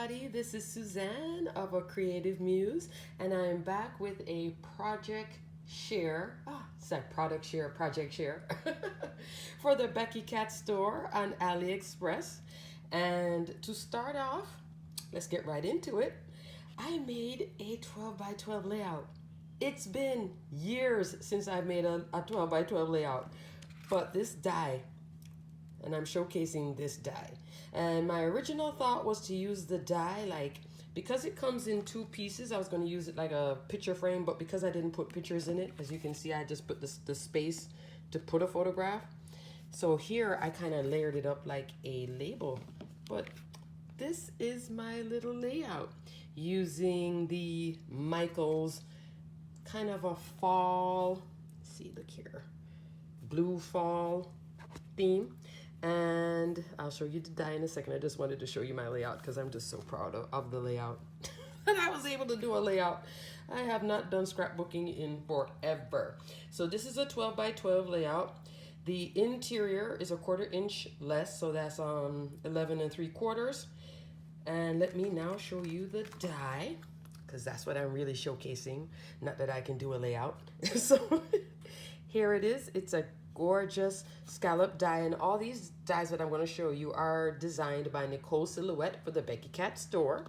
everybody, this is Suzanne of A Creative Muse, and I am back with a project share, project share for the BeKi Cat store on Aliexpress. And to start off, let's get right into it. I made a 12 by 12 layout. It's been years since I've made a 12 by 12 layout, but this die, and I'm showcasing this die. And my original thought was to use the die, because it comes in two pieces, I was going to use it like a picture frame, but because I didn't put pictures in it, as you can see, I just put the space to put a photograph. So here I kind of layered it up like a label, but this is my little layout using the Michaels kind of a fall, see, look here, blue fall theme. And I'll show you the die in a second. I just wanted to show you my layout because I'm just so proud of the layout. And I was able to do a layout. I have not done scrapbooking in forever. So this is a 12 by 12 layout. The interior is a 1/4 inch less, so that's 11 3/4. And let me now show you the die, because that's what I'm really showcasing. Not that I can do a layout. So here it is. It's a gorgeous scallop die, and all these dies that I'm going to show you are designed by Nicole Silhouette for the BeKi Cat store.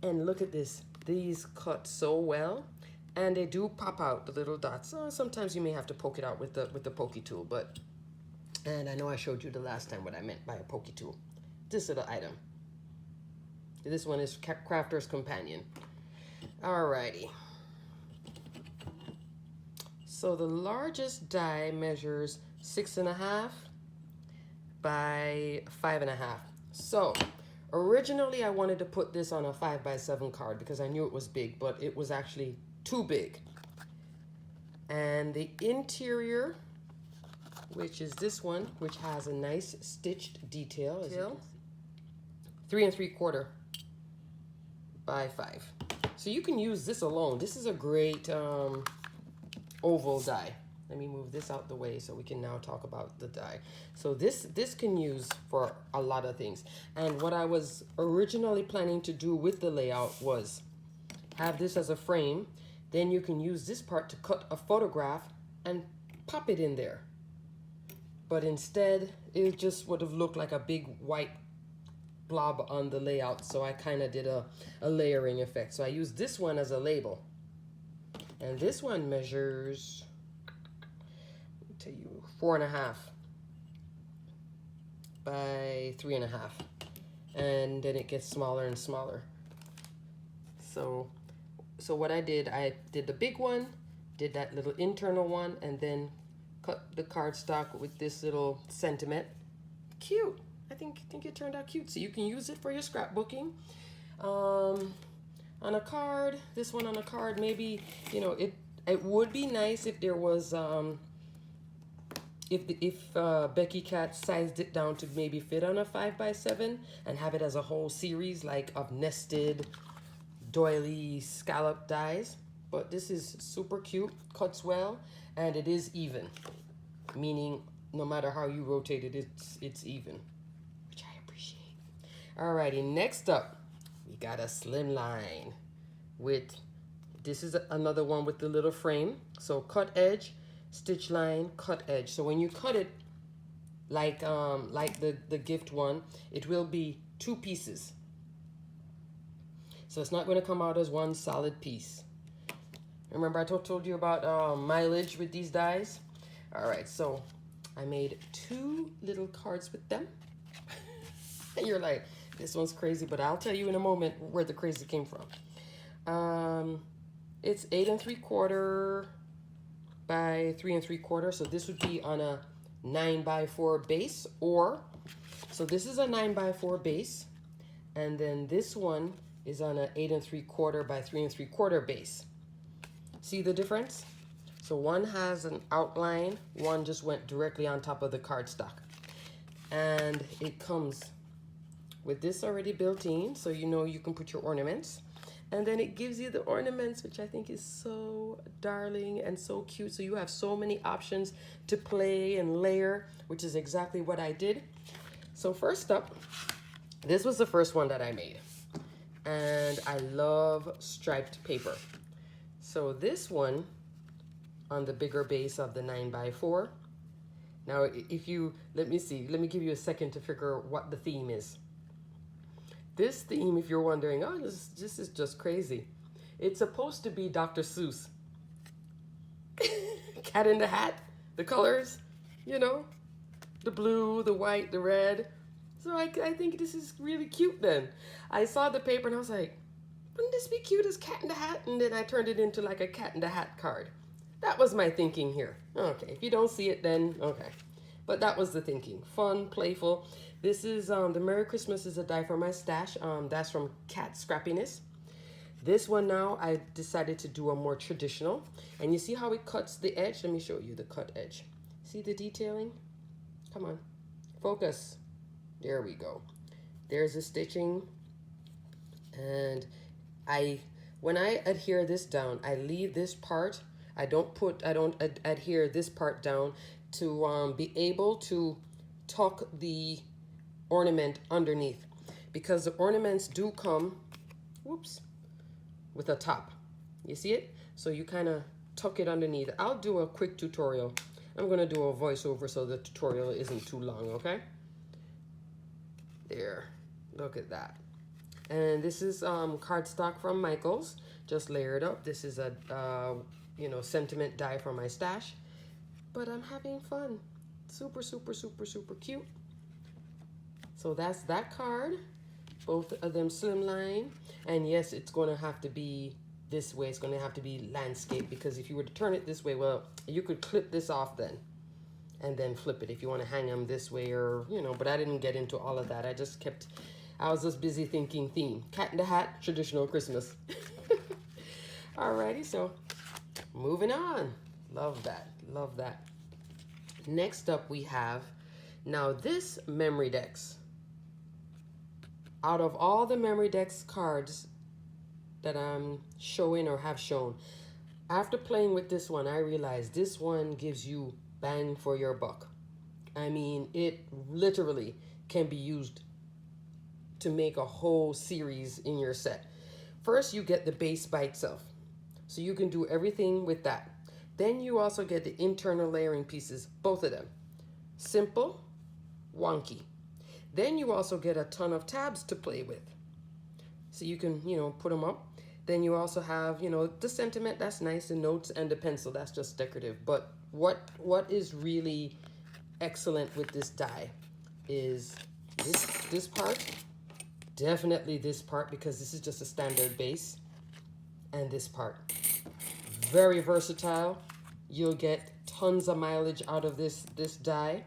And look at this, these cut so well, and they do pop out the little dots. Sometimes you may have to poke it out with the pokey tool, but, and I know I showed you the last time what I meant by a pokey tool. This little item, this one is Crafter's Companion. Alrighty. So the largest die measures 6.5 by 5.5. So originally I wanted to put this on a 5 by 7 card because I knew it was big, but it was actually too big. And the interior, which is this one, which has a nice stitched detail, as you can see, 3 3/4 by 5. So you can use this alone. This is a great oval die. Let me move this out the way so we can now talk about the die. So this can use for a lot of things. And what I was originally planning to do with the layout was have this as a frame. Then you can use this part to cut a photograph and pop it in there. But instead, it just would have looked like a big white blob on the layout. So I kind of did a layering effect. So I used this one as a label. And this one measures, let me tell you, 4.5 by 3.5. And then it gets smaller and smaller. So what I did the big one, did that little internal one, and then cut the cardstock with this little sentiment. Cute. I think it turned out cute. So you can use it for your scrapbooking. On a card, this one on a card, maybe, you know, it would be nice if there was, if BeKi Cat sized it down to maybe fit on a 5 by 7 and have it as a whole series, like of nested doily scallop dies. But this is super cute, cuts well, and it is even, meaning no matter how you rotate it, it's even, which I appreciate. Alrighty, next up, we got a Slimline with, this is another one with the little frame. So cut edge, stitch line, cut edge. So when you cut it like the gift one, it will be 2 pieces. So it's not going to come out as one solid piece. Remember I told you about mileage with these dies? All right, so I made 2 little cards with them. And you're like, this one's crazy, but I'll tell you in a moment where the crazy came from. It's 8 3/4 by 3 3/4. So this would be on a 9 by 4 base, or, so this is a 9 by 4 base. And then this one is on a 8 3/4 by 3 3/4 base. See the difference? So one has an outline, one just went directly on top of the cardstock. And it comes with this already built in, so you know you can put your ornaments. And then it gives you the ornaments, which I think is so darling and so cute. So you have so many options to play and layer, which is exactly what I did. So first up, this was the first one that I made. and I love striped paper. So this one on the bigger base of the 9x4. Now, if you, let me give you a second to figure out what the theme is. This theme, if you're wondering, oh, this is just crazy. It's supposed to be Dr. Seuss. Cat in the Hat, the colors, you know, the blue, the white, the red. So I think this is really cute then. I saw the paper and I was like, wouldn't this be cute as Cat in the Hat? And then I turned it into like a Cat in the Hat card. That was my thinking here. Okay, if you don't see it then, okay. But that was the thinking. Fun, playful. This is, the Merry Christmas is a die for my stash. That's from Cat Scrappiness. This one now, I decided to do a more traditional. And you see how it cuts the edge? Let me show you the cut edge. See the detailing? Come on, focus. There we go. There's the stitching. And when I adhere this down, I leave this part. I don't adhere this part down to be able to tuck the ornament underneath, because the ornaments do come, whoops, with a top. You see it? So you kind of tuck it underneath. I'll do a quick tutorial. I'm going to do a voiceover so the tutorial isn't too long, okay? There. Look at that. And this is cardstock from Michaels, just layered up. This is a sentiment die from my stash, but I'm having fun. Super, super, super, super cute. So that's that card. Both of them slimline. And yes, it's going to have to be this way. It's going to have to be landscape, because if you were to turn it this way, well, you could clip this off then and then flip it if you want to hang them this way, or, but I didn't get into all of that. I was just busy thinking theme. Cat in the Hat, traditional Christmas. Alrighty, so moving on. Love that, love that. Next up we have, now this Memory Decks. Out of all the Memory Decks cards that I'm showing or have shown, after playing with this one, I realized this one gives you bang for your buck. I mean, it literally can be used to make a whole series in your set. First, you get the base by itself, so you can do everything with that. Then you also get the internal layering pieces, both of them. Simple, wonky. Then you also get a ton of tabs to play with. So you can, put them up. Then you also have, the sentiment, that's nice, the notes, and the pencil, that's just decorative. But what is really excellent with this die is this part. Definitely this part, because this is just a standard base. And this part. Very versatile. You'll get tons of mileage out of this die.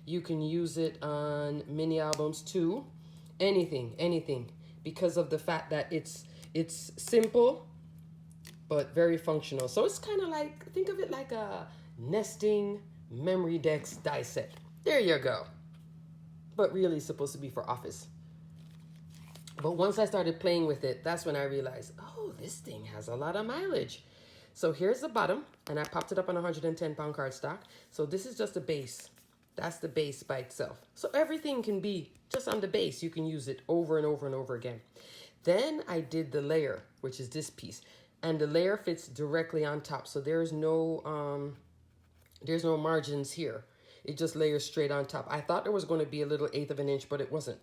You can use it on mini albums too. Anything. Because of the fact that it's simple, but very functional. So it's kind of like, think of it like a nesting Memory Decks die set. There you go. But really supposed to be for office. But once I started playing with it, that's when I realized, oh, this thing has a lot of mileage. So here's the bottom, and I popped it up on 110-pound cardstock. So this is just a base. That's the base by itself. So everything can be just on the base. You can use it over and over and over again. Then I did the layer, which is this piece. And the layer fits directly on top. So there's no margins here. It just layers straight on top. I thought there was going to be a little 1/8 of an inch, but it wasn't.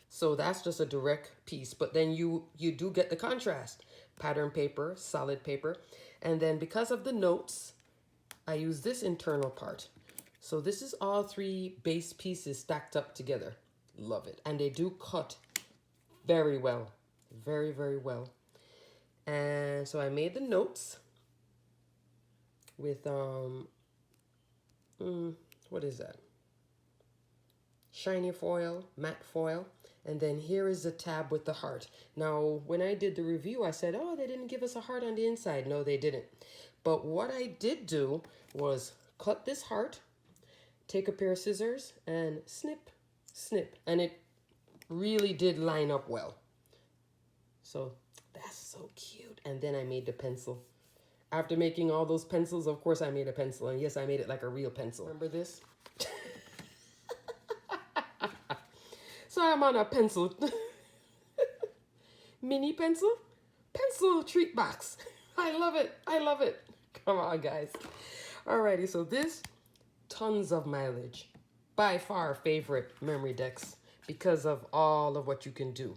So that's just a direct piece. But then you do get the contrast. Pattern paper, solid paper. And then because of the notes, I use this internal part. So this is all 3 base pieces stacked up together. Love it. And they do cut very well. Very, very well. And so I made the notes with, what is that? Shiny foil, matte foil. And then here is the tab with the heart. Now, when I did the review, I said, oh, they didn't give us a heart on the inside. No, they didn't. But what I did do was cut this heart, take a pair of scissors, and snip, snip. And it really did line up well. So that's so cute. And then I made the pencil. After making all those pencils, of course, I made a pencil. And yes, I made it like a real pencil. Remember this? So I'm on a pencil mini pencil treat box. I love it. I love it. Come on, guys. Alrighty, so this, tons of mileage. By far favorite memory decks because of all of what you can do.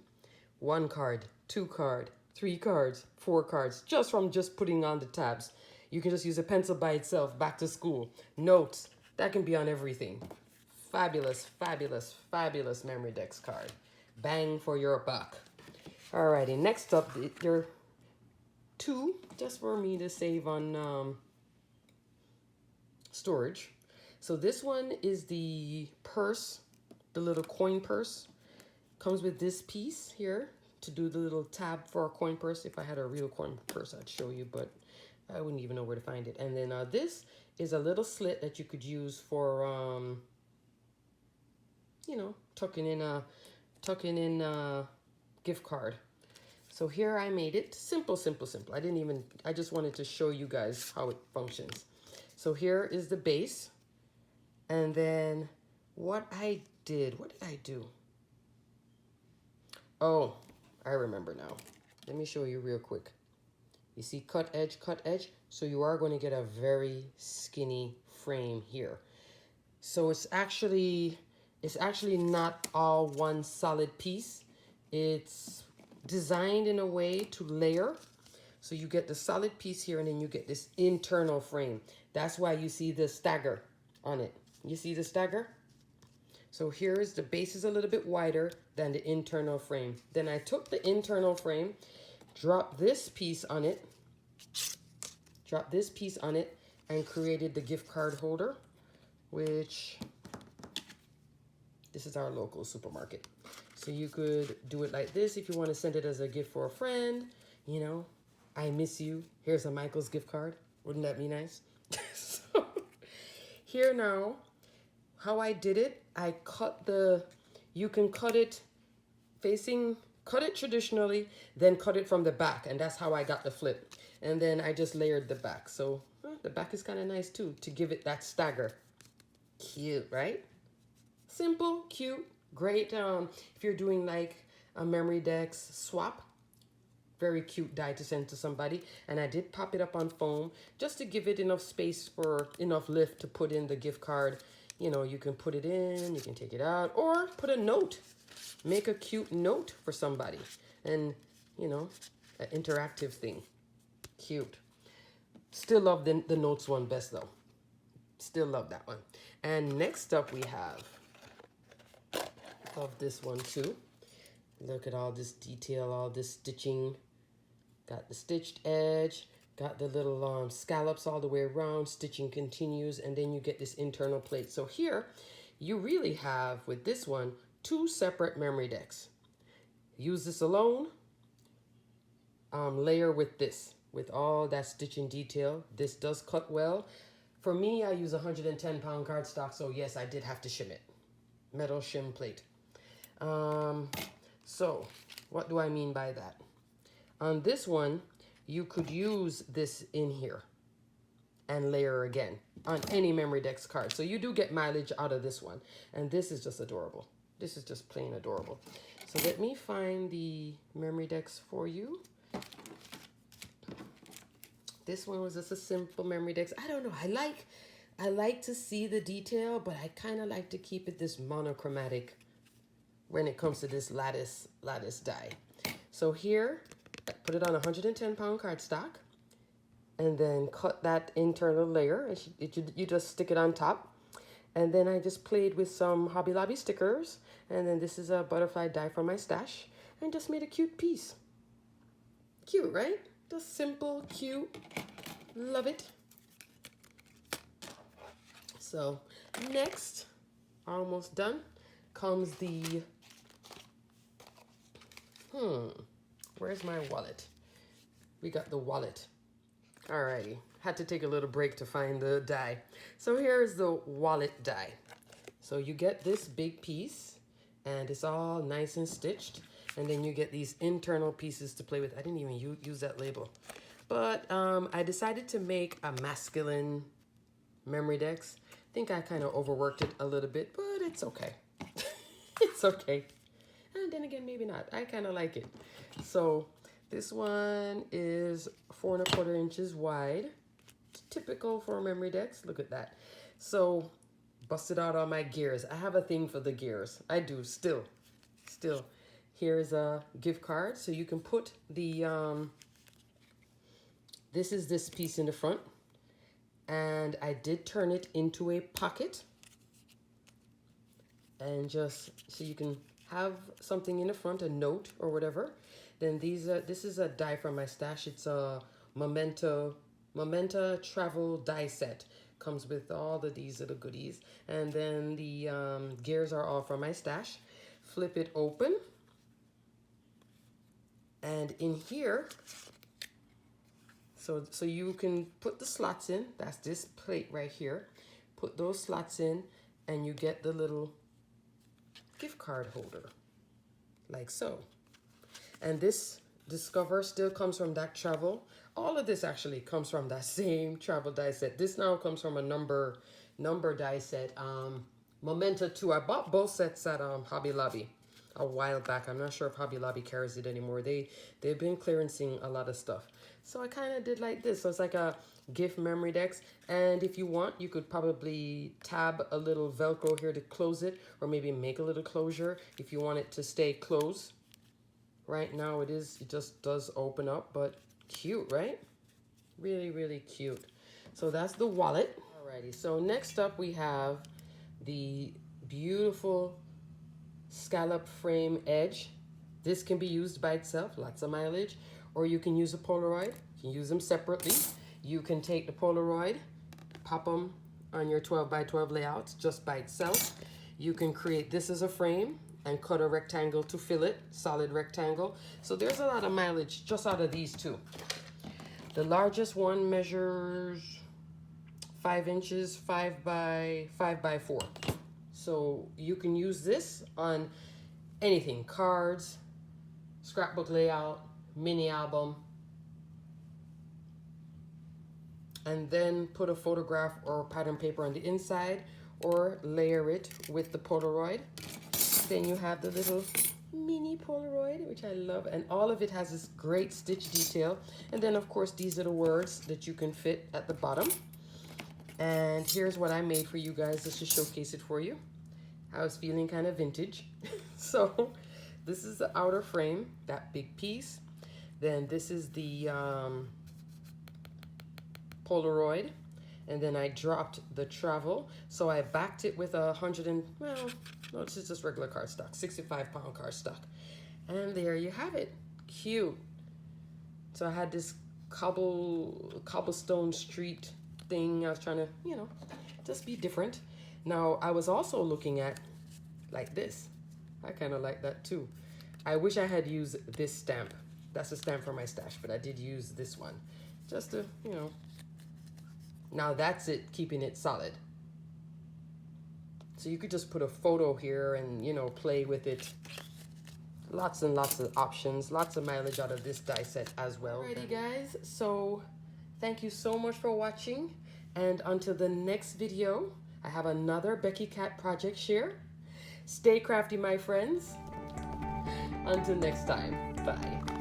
1 card, 2 card, 3 cards, 4 cards, just from just putting on the tabs. You can just use a pencil by itself, back to school. Notes, that can be on everything. Fabulous, fabulous, fabulous memory decks card. Bang for your buck. Alrighty, next up, there are 2, just for me to save on storage. So this one is the purse, the little coin purse. Comes with this piece here to do the little tab for a coin purse. If I had a real coin purse, I'd show you, but I wouldn't even know where to find it. And then this is a little slit that you could use for, you know, tucking in a gift card. So here I made it simple, simple, simple. I just wanted to show you guys how it functions. So here is the base. And then what did I do? Oh, I remember now. Let me show you real quick. You see cut edge, cut edge. So you are going to get a very skinny frame here. So it's actually not all one solid piece. It's designed in a way to layer. So you get the solid piece here and then you get this internal frame. That's why you see the stagger on it. You see the stagger? So here's the base is a little bit wider than the internal frame. Then I took the internal frame, dropped this piece on it, and created the gift card holder, which this is our local supermarket. So you could do it like this if you want to send it as a gift for a friend. You know, I miss you. Here's a Michael's gift card. Wouldn't that be nice? So here now, how I did it, I cut you can cut it traditionally, then cut it from the back. And that's how I got the flip. And then I just layered the back. So the back is kind of nice too, to give it that stagger. Cute, right? Simple, cute, great. If you're doing like a memory decks swap, very cute die to send to somebody. And I did pop it up on foam just to give it enough space for enough lift to put in the gift card. You know, you can put it in, you can take it out, or put a note. Make a cute note for somebody. And, you know, an interactive thing. Cute. Still love the notes one best though. Still love that one. And next up we have, love this one too. Look at all this detail, all this stitching. Got the stitched edge. Got the little scallops all the way around, stitching continues, and then you get this internal plate. So here, you really have, with this one, 2 separate memory decks. Use this alone, layer with this, with all that stitching detail. This does cut well. For me, I use 110-pound cardstock, so yes, I did have to shim it. Metal shim plate. So, what do I mean by that? On this one, you could use this in here and layer again on any memory decks card. So you do get mileage out of this one. And this is just adorable. This is just plain adorable. So let me find the memory decks for you. This one was just a simple memory decks. I don't know. I like to see the detail, but I kind of like to keep it this monochromatic when it comes to this lattice die. So here, put it on 110-pound cardstock and then cut that internal layer. And you just stick it on top. And then I just played with some Hobby Lobby stickers. And then this is a butterfly die from my stash. And just made a cute piece. Cute, right? Just simple, cute. Love it. So next, almost done, comes the... Where's my wallet? We got the wallet. Alrighty. Had to take a little break to find the die. So here's the wallet die. So you get this big piece and it's all nice and stitched. And then you get these internal pieces to play with. I didn't even use that label. But I decided to make a masculine memory decks. I think I kind of overworked it a little bit, but it's okay. It's okay. And then again, maybe not. I kind of like it. So this one is 4¼ inches wide. Typical for memory decks. Look at that. So busted out all my gears. I have a thing for the gears. I do still. Here's a gift card. So you can put the, this is this piece in the front. And I did turn it into a pocket. And just so you can have something in the front, a note or whatever. Then this is a die from my stash. It's a Memento travel die set. Comes with all of these little goodies. And then the gears are all from my stash. Flip it open. And in here, so you can put the slots in. That's this plate right here. Put those slots in and you get the little gift card holder, like so. And this Discover still comes from that travel. All of this actually comes from that same travel die set. This now comes from a number die set. Memento 2. I bought both sets at Hobby Lobby a while back. I'm not sure if Hobby Lobby carries it anymore. They've been clearancing a lot of stuff. So I kind of did like this. So it's like a gift memory decks. And if you want, you could probably tab a little Velcro here to close it, or maybe make a little closure if you want it to stay closed. Right now it just does open up, but cute, right? Really, really cute. So that's the wallet. Alrighty, so next up we have the beautiful scallop frame edge. This can be used by itself, lots of mileage, or you can use a Polaroid. You can use them separately. You can take the Polaroid, pop them on your 12x12 layouts just by itself. You can create this as a frame and cut a rectangle to fill it, solid rectangle. So there's a lot of mileage just out of these two. The largest one measures 5 inches, 5x4. So you can use this on anything, cards, scrapbook layout, mini album, and then put a photograph or pattern paper on the inside, or layer it with the Polaroid. Then you have the little mini Polaroid, which I love, and all of it has this great stitch detail. And then of course these are the words that you can fit at the bottom. And here's what I made for you guys just to showcase it for you. I was feeling kind of vintage. So this is the outer frame, that big piece. Then this is the Polaroid. And then I dropped the travel. So I backed it with a no, this is just regular cardstock, 65-pound cardstock. And there you have it. Cute. So I had this cobblestone street thing. I was trying to, just be different. Now, I was also looking at like this. I kind of like that too. I wish I had used this stamp. That's a stamp for my stash, but I did use this one. Just to, Now that's it, keeping it solid. So you could just put a photo here and, play with it. Lots and lots of options, lots of mileage out of this die set as well. Alrighty guys, so thank you so much for watching. And until the next video, I have another BeKi Cat project share. Stay crafty, my friends. Until next time, bye.